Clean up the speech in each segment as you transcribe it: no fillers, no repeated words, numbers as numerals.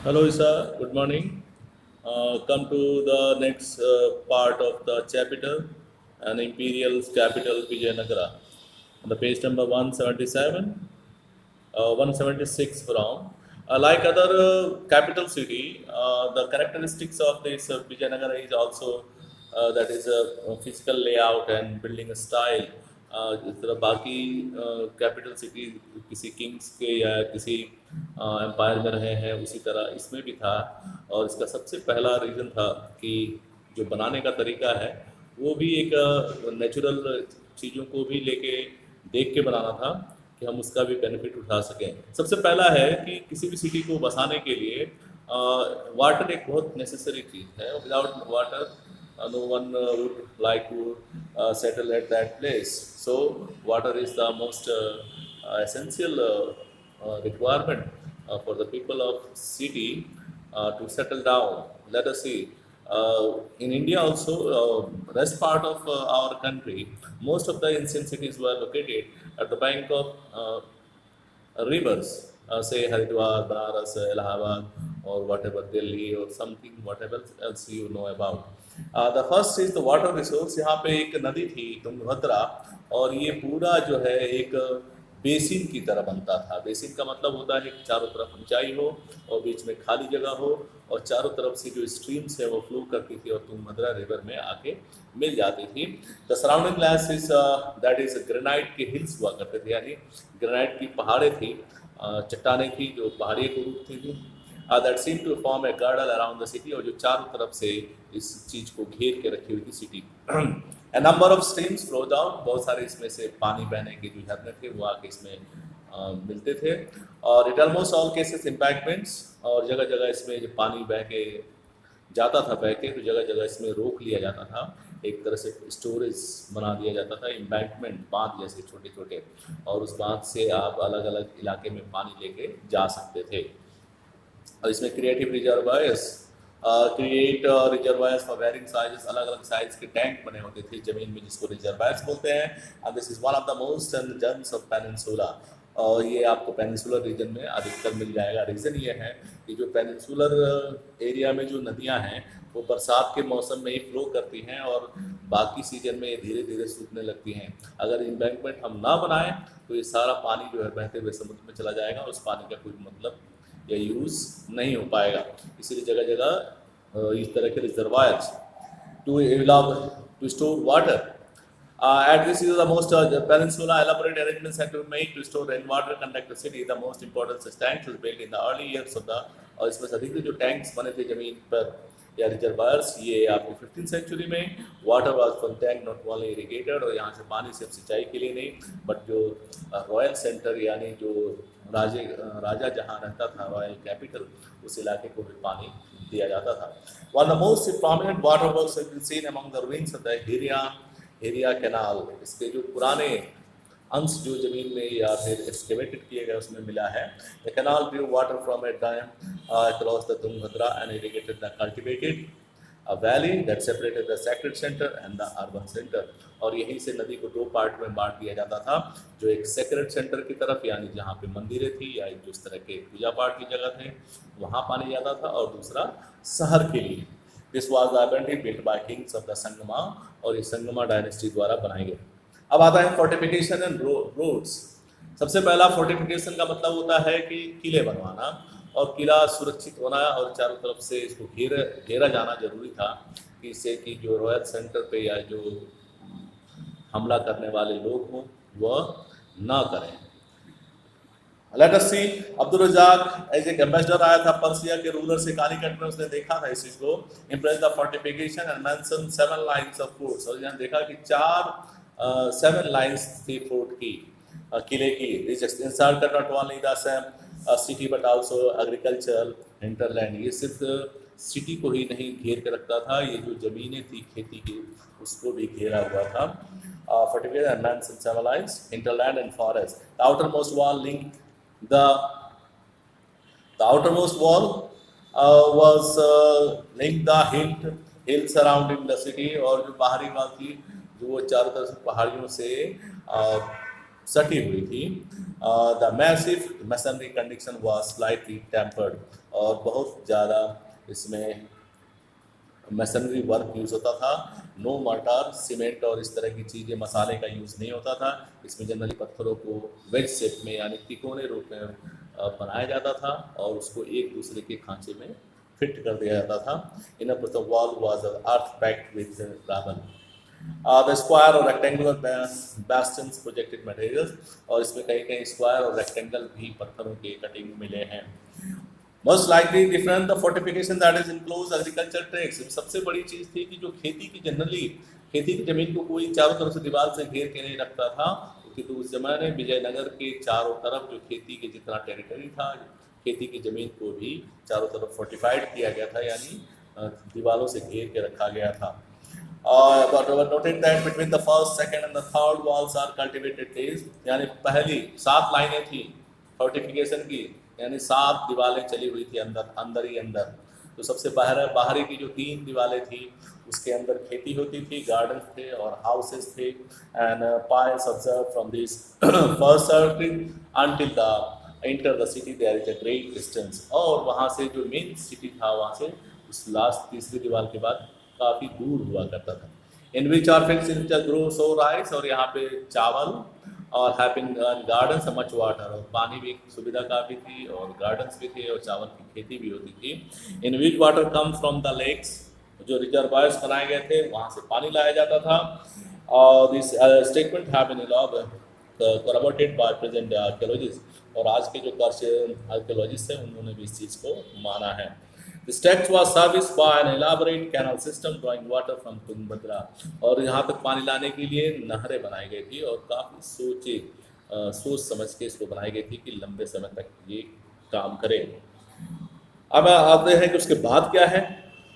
Hello, Isa. Good morning. Come to the next part of the chapter, an imperial capital Vijayanagara. On the page number 177, 176 from. Like other capital city, the characteristics of this Vijayanagara is also that is a physical layout and building style. इस तरह बाकी capital city किसी Kings के या किसी empire में रहे हैं उसी तरह इसमें भी था। और इसका सबसे पहला रीज़न था कि जो बनाने का तरीका है वो भी एक नेचुरल चीज़ों को भी लेके देख के बनाना था कि हम उसका भी बेनिफिट उठा सकें। सबसे पहला है कि किसी भी सिटी को बसाने के लिए वाटर एक बहुत नेसेसरी चीज़ है। Without water no one would like to settle at that place. So water is the most essential requirement for the people of city to settle down. Let us see. In India also, rest part of our country, most of the ancient cities were located at the bank of rivers, say Haridwar, Banaras, Allahabad, or whatever Delhi or something, whatever else you know about. The first is the water resource. यहाँ पे एक नदी थी तुंगभद्रा, और ये पूरा जो है एक बेसिन की तरह बनता था। बेसिन का मतलब होता है कि चारों तरफ ऊंचाई हो और बीच में खाली जगह हो, और चारों तरफ से जो स्ट्रीम्स है वो फ्लो करती थी और तुंगभद्रा रिवर में आके मिल जाती थी। The surrounding land is that is granite के हिल्स हुआ करते थे, यानी ग्रेनाइट की पहाड़ें थी, चट्टानें थी जो पहाड़ी को रूपती थी। That seem to form a garden around the city, और जो चारों तरफ से इस चीज़ को घेर के रखी हुई थी city. A number of streams flow down, बहुत सारे इसमें से पानी बहने के जो झरने थे वो आके इसमें मिलते थे। और it almost all cases embankments, और जगह जगह इसमें जो पानी बह के जाता था बह के, तो जगह जगह इसमें रोक लिया जाता था, एक तरह से स्टोरेज बना दिया जाता था, एम्बैंकमेंट, बांध जैसे छोटे छोटे, और उस बांध से आप अलग अलग इलाके में पानी लेके जा सकते थे। और इसमें creative reservoirs, create reservoirs for varying sizes, अलग अलग साइज के टैंक बने होते थे ज़मीन में, जिसको रिजर्वायर्स बोलते हैं। And this is one of the most gems of peninsula, और ये आपको पेनिनसुलर रीजन में अधिकतर मिल जाएगा। रीज़न ये है कि जो पेनिनसुलर एरिया में जो नदियाँ हैं वो बरसात के मौसम में ही फ्लो करती हैं, और बाकी सीजन में ये धीरे धीरे सूखने लगती हैं। अगर इम्बैंकमेंट हम ना बनाएं तो ये सारा पानी जो है बहते हुए समुद्र में चला जाएगा, और उस पानी का कोई मतलब या यूज़ नहीं हो पाएगा। इसलिए जगह जगह इस तरह के reservoirs to to store water. At this is the most peninsula elaborate arrangements had to be made to store rainwater conduct the city. The most important such tanks was built in the early years of the, और इसमें से अधिक जो tanks बने थे जमीन पर या रिजर्वायर्स, ये आपको 15th सेंचुरी में water was from tank not only irrigated, और यहाँ से पानी सिर्फ सिंचाई के लिए नहीं, बट जो रॉयल सेंटर यानी जो राजा जहाँ रहता था, रॉयल कैपिटल, उस इलाके को भी पानी दिया जाता था। One the most prominent water works have been seen among the ruins of the Hiriya canal. इसके जो पुराने अंश जो जमीन में या फिर एक्सकेवेटेड किए गए उसमें मिला है। The canal Drew water from A dam across the Tungabhadra and irrigated the cultivated a valley that separated the sacred center and the urban center, और यहीं से नदी को दो पार्ट में बांट दिया जाता था, जो एक सेक्रेड सेंटर की तरफ यानी जहाँ पे मंदिरें थी या जो इस तरह के पूजा पाठ की जगह थे वहाँ पानी जाता था, और दूसरा शहर के लिए। This was abundantly built by Kings of the Sangma, और ये संगमा डायनेस्टी द्वारा बनाए गए। अब आता है फोर्टिफिकेशन एंड रोड्स। सबसे पहला फोर्टिफिकेशन का मतलब होता है कि किले बनवाना, और किला सुरक्षित होना, और चारों तरफ से इसको घेरा जाना जरूरी था, कि इससे कि जो रॉयल सेंटर पे या जो हमला करने वाले लोग हों वह ना करें। लेट अस सी, अब्दुल रज़ाक एज एक एम्बेसडर आया था पर्सिया के रूलर से कालीकट में, उसने देखा था इस चीज़ को, impress the fortification and mention 7 lines of forts, और यहाँ देखा कि 7 लाइन्स थी फोर्ट की, किले की। Inside the not only the city but also agriculture hinterland, ये सिर्फ सिटी को ही नहीं घेर के रखता था, ये जो ज़मीनें थी खेती की उसको भी घेरा हुआ था। Fortification and mention 7 lines, hinterland and forest. The outermost wall link the outermost wall was linked the hill surrounding the city, और जो बाहरी वाल थी जो वो चारों तरफ से पहाड़ियों से सटी हुई थी। The massive masonry condition was slightly tempered, और बहुत ज़्यादा इसमें मैसनरी वर्क यूज़ होता था। नो मॉर्टार, सीमेंट और इस तरह की चीज़ें, मसाले का यूज़ नहीं होता था। इसमें जनरली पत्थरों को वेज शेप में यानी तिकोने रूप में बनाया जाता था और उसको एक दूसरे के खांचे में फिट कर दिया जाता था। In the wall was earth packed with gravel. The square और रेक्टेंगुलर बास्टन्स प्रोजेक्टेड मटेरियल्स, और इसमें कहीं कहीं स्क्वायर और रेक्टेंगल भी पत्थरों के कटिंग मिले हैं। Most likely different the fortification that is enclose agriculture tracks. सबसे बड़ी चीज़ थी कि जो खेती की जनरली खेती की ज़मीन को कोई चारों तरफ से दीवार से घेर के नहीं रखता था, क्योंकि उस ज़माने विजयनगर के चारों तरफ जो खेती के जितना टेरिटरी था, खेती की ज़मीन को भी चारों तरफ फोर्टिफाइड किया गया था, यानी दीवारों से घेर के रखा गया था। But noted that between the first, second and the third walls are cultivated days, यानी पहली 7 लाइनें थी फोर्टिफिकेशन की, यानी 7 दीवारें चली हुई थी अंदर ही अंदर। तो सबसे बाहरी की जो 3 दीवारें थी उसके अंदर खेती होती थी, गार्डन थे और हाउसेस थे। And piles observed from this first circle until the enter the city there is a great distance, और वहाँ से जो मेन सिटी था वहाँ से उस लास्ट तीसरी दीवार के बाद काफ़ी दूर हुआ करता था। In which are fix in grow so rice, और यहाँ पे चावल और हैविंग गार्डन्स मच वाटर, और पानी भी सुविधा काफ़ी थी और गार्डन्स भी थे और चावल की खेती भी होती थी। In which water come from the lakes, जो रिजर्वायर्स बनाए गए थे वहाँ से पानी लाया जाता था। और this statement have been corroborated by present archaeologists, और आज के जो आर्कियोलॉजिस्ट हैं उन्होंने भी इस चीज़ को माना है। This text was serviced by an elaborate canal system drawing water from Tungabhadra, और यहाँ तक पानी लाने के लिए नहरें बनाई गई थी और काफ़ी सोच समझ के इसको बनाई गई थी कि लंबे समय तक ये काम करे। अब आते हैं कि उसके बाद क्या है।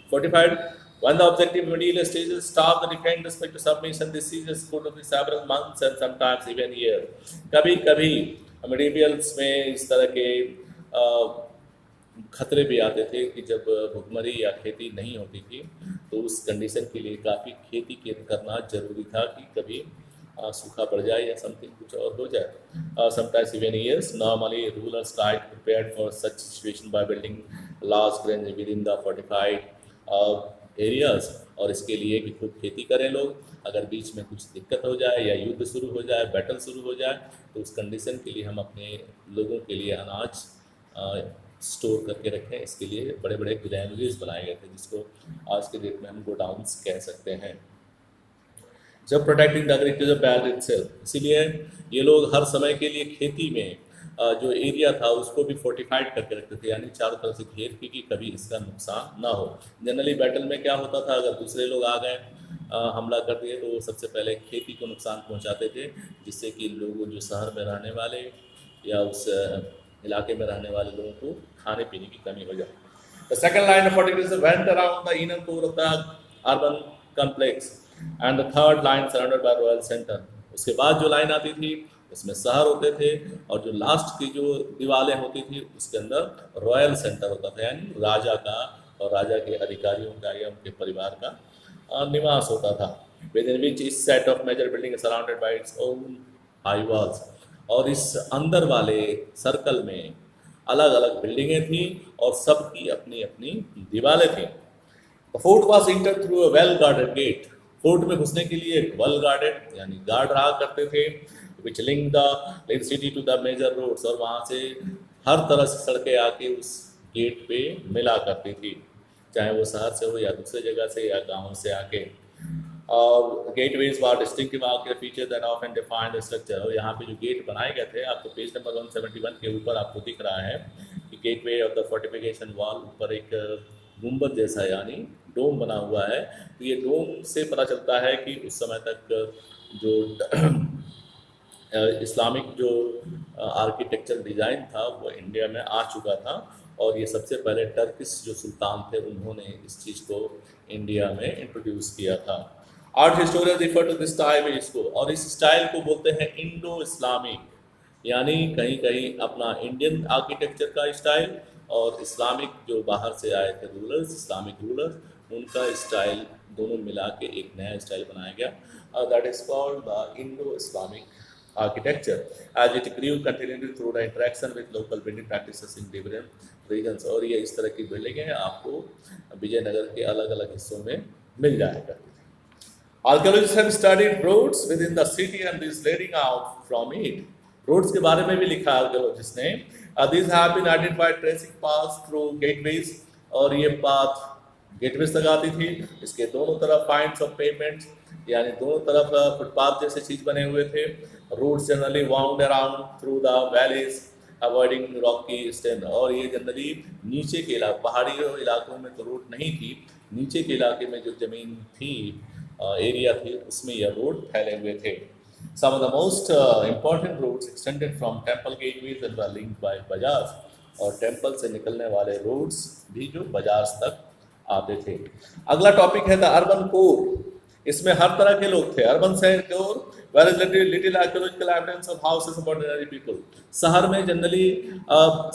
Fortified when the objective medieval stages stop the defend respect to submission, this sieges could be several months and sometimes even year। कभी कभी मेडिवल्स में इस तरह के खतरे भी आते थे कि जब भुखमरी या खेती नहीं होती थी तो उस कंडीशन के लिए काफ़ी खेती करना जरूरी था कि कभी सूखा पड़ जाए या समथिंग कुछ और हो जाए। Sometimes even years. Normally rulers tried prepared for such situation by building large grains with in the fortified areas, और इसके लिए कि खूब खेती करें लोग, अगर बीच में कुछ दिक्कत हो जाए या युद्ध शुरू हो जाए, बैटल शुरू हो जाए, तो उस कंडीशन के लिए हम अपने लोगों के लिए अनाज स्टोर करके रखें। इसके लिए बड़े बड़े ग्रैनुलेज बनाए गए थे, जिसको आज के डेट में हम गोडाउन्स कह सकते हैं। जब protecting the agriculture balance itself, इसीलिए ये लोग हर समय के लिए खेती में जो एरिया था उसको भी फोर्टिफाइड करके रखते थे, यानी चारों तरफ से घेर के कि कभी इसका नुकसान ना हो। जनरली बैटल में क्या होता था, अगर दूसरे लोग आ गए हमला कर दिए तो वो सबसे पहले खेती को नुकसान पहुंचाते थे, जिससे कि लोग जो शहर में रहने वाले या उस इलाके में रहने वाले लोगों को खाने पीने की कमी हो जाए। The second line of fortification went around the inner core of the urban complex and the third line surrounded by royal center। उसके बाद जो लाइन आती थी उसमें शहर होते थे और जो लास्ट की जो दीवारें होती थी उसके अंदर रॉयल सेंटर होता था, यानी राजा का और राजा के अधिकारियों का या उनके परिवार का निवास होता था। within which each set of major building is surrounded by its own high walls, और इस अंदर वाले सर्कल में अलग अलग बिल्डिंगें थी और सबकी अपनी अपनी दीवारें थी। The fort was entered through a well guarded gate। Fort में घुसने के लिए एक वेल गार्डेड यानी गार्ड रहा करते थे, which linked the city to the major roads, और वहाँ से हर तरह से सड़कें आके उस गेट पे मिला करती थी, चाहे वो शहर से हो या दूसरे जगह से या गाँव से आके। और gateways were distinctive architecture features that often define the structure, और यहाँ पे जो गेट बनाए गए थे, आपको पेज नंबर 171 के ऊपर आपको दिख रहा है कि gateway of the fortification wall, ऊपर एक गुंबद जैसा यानी डोम बना हुआ है। तो ये डोम से पता चलता है कि उस समय तक जो इस्लामिक जो आर्किटेक्चर डिज़ाइन था वो इंडिया में आ चुका था, और ये सबसे पहले टर्किश जो सुल्तान थे उन्होंने इस चीज़ को इंडिया में इंट्रोड्यूस किया था। Art historian refer to this style इसको, और इस स्टाइल को बोलते हैं इंडो इस्लामिक, यानी कहीं कहीं अपना इंडियन आर्किटेक्चर का स्टाइल और इस्लामिक जो बाहर से आए थे रूलर्स, इस्लामिक रूलर्स, उनका स्टाइल दोनों मिला के एक नया स्टाइल बनाया गया, that is called the Indo Islamic architecture as it grew continually through the interaction with local building practices in different regions। और ये इस तरह की बिल्डिंगें आपको विजयनगर के अलग अलग हिस्सों में मिल जाया करती थी। Archaeologists have studied roads within the city and is leading out from it। Roads के बारे में भी लिखा आर्कियोलॉजिस्ट ने। These have been identified tracing paths through gateways, और ये पाथ गेटवेज तक आती थी। इसके दोनों तरफ फाइंड्स ऑफ पेमेंट्स, यानी दोनों तरफ फुटपाथ जैसे चीज बने हुए थे। Roads generally wound around through the valleys avoiding rocky stain, और ये जनरली नीचे के इलाके, पहाड़ी इलाकों में तो रोड नहीं थी, नीचे के इलाके में जो जमीन थी, एरिया थी, उसमें यह रोड फैले हुए थे। Some of the most important roads extended from temple gateways and were linked by bazaars, और टेम्पल से निकलने वाले रोड्स भी जो बाजार तक आते थे। अगला टॉपिक है द अर्बन कोर। इसमें हर तरह के लोग थे। अर्बन शहर core where is little archaeological evidence of houses of ordinary people. शहर में जनरली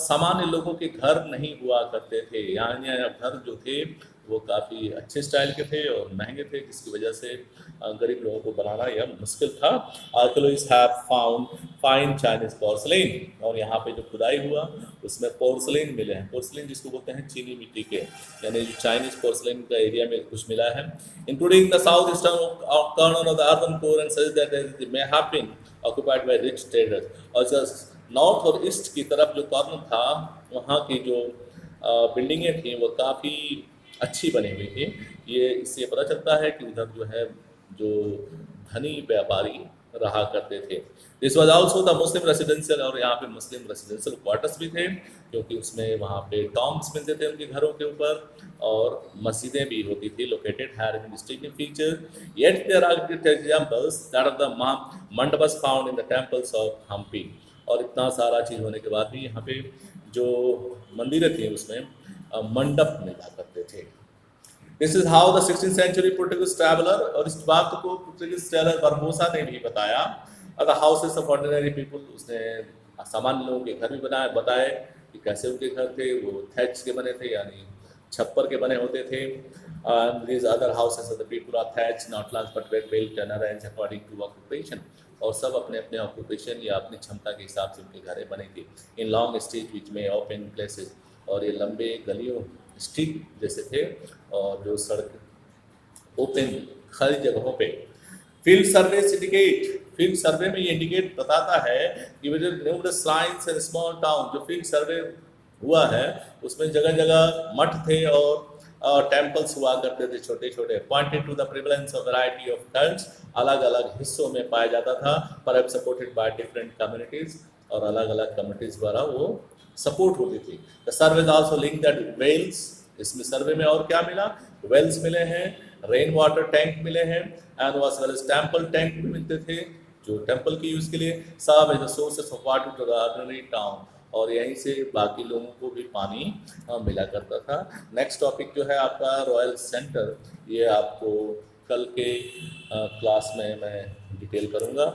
सामान्य लोगों के घर नहीं हुआ करते थे, यानी घर जो थे वो काफ़ी अच्छे स्टाइल के थे और महंगे थे, जिसकी वजह से गरीब लोगों को बनाना यह मुश्किल था। Archaeologist have found fine Chinese porcelain, और यहाँ पे जो खुदाई हुआ उसमें पोर्सलिन मिले हैं। पोर्सलिन जिसको बोलते हैं चीनी मिट्टी के, यानी जो चाइनीज पोर्सलिन का एरिया में कुछ मिला है, including the south eastern corner of the urban core and suggest that it may have been occupied by rich traders. और नॉर्थ और ईस्ट की तरफ जो कॉर्नर था, वहाँ की जो बिल्डिंगें थी वो काफ़ी अच्छी बनी हुई थी। ये इससे पता चलता है कि उधर जो है जो धनी व्यापारी रहा करते थे। This was also the Muslim residential, और यहाँ पे मुस्लिम रेसिडेंशियल क्वार्टर्स भी थे, क्योंकि उसमें वहाँ पे टॉम्स मिलते थे उनके घरों के ऊपर, और मस्जिदें भी होती थी located having distinctive feature. Yet there are examples that are the mandapas found in the temples of Hampi. और इतना सारा चीज़ होने के बाद भी यहाँ पे जो मंदिरें थी उसमें मंडप मिला करते थे। This is how the 16th century Portuguese traveller, और इस बात को पोर्टुगीज ट्रैवलर बरबोसा ने भी बताया। The houses of ordinary people, उसने सामान्य लोगों के घर भी बताए कि कैसे उनके घर थे। वो थैच के बने थे, यानी छप्पर के बने होते थे। these other houses of the people are thatched, not large but were built and arranged according to occupation, और सब अपने अपने ऑक्यूपेशन या अपनी क्षमता के हिसाब से उनके घरें बनी थी। इन लॉन्ग स्ट्रीट विच में ओपन प्लेसेस, और ये लंबे गलियों स्ट्रीट जैसे थे, और जो सड़क ओपन खाली जगहों पे। Field survey indicate, field survey में ये इंडिकेट बताता है कि numerous lines and small town, जो फील्ड सर्वे हुआ है उसमें जगह जगह मठ थे और टेम्पल्स हुआ करते थे छोटे छोटे। Pointed to the prevalence of variety of cults, अलग अलग हिस्सों में पाया जाता था, पर सपोर्टेड बाय डिफरेंट कम्युनिटीज, और अलग अलग कम्युनिटीज द्वारा वो सपोर्ट होती थी। The survey also link that wells, इसमें सर्वे में और क्या मिला, वेल्स मिले हैं, रेन वाटर टैंक मिले हैं, and was well as temple tank भी मिलते थे जो टेम्पल की यूज के लिए serve as the sources of water to the ordinary town, और यहीं से बाकी लोगों को भी पानी मिला करता था। नेक्स्ट टॉपिक जो है आपका रॉयल सेंटर, ये आपको कल के क्लास में मैं डिटेल करूँगा।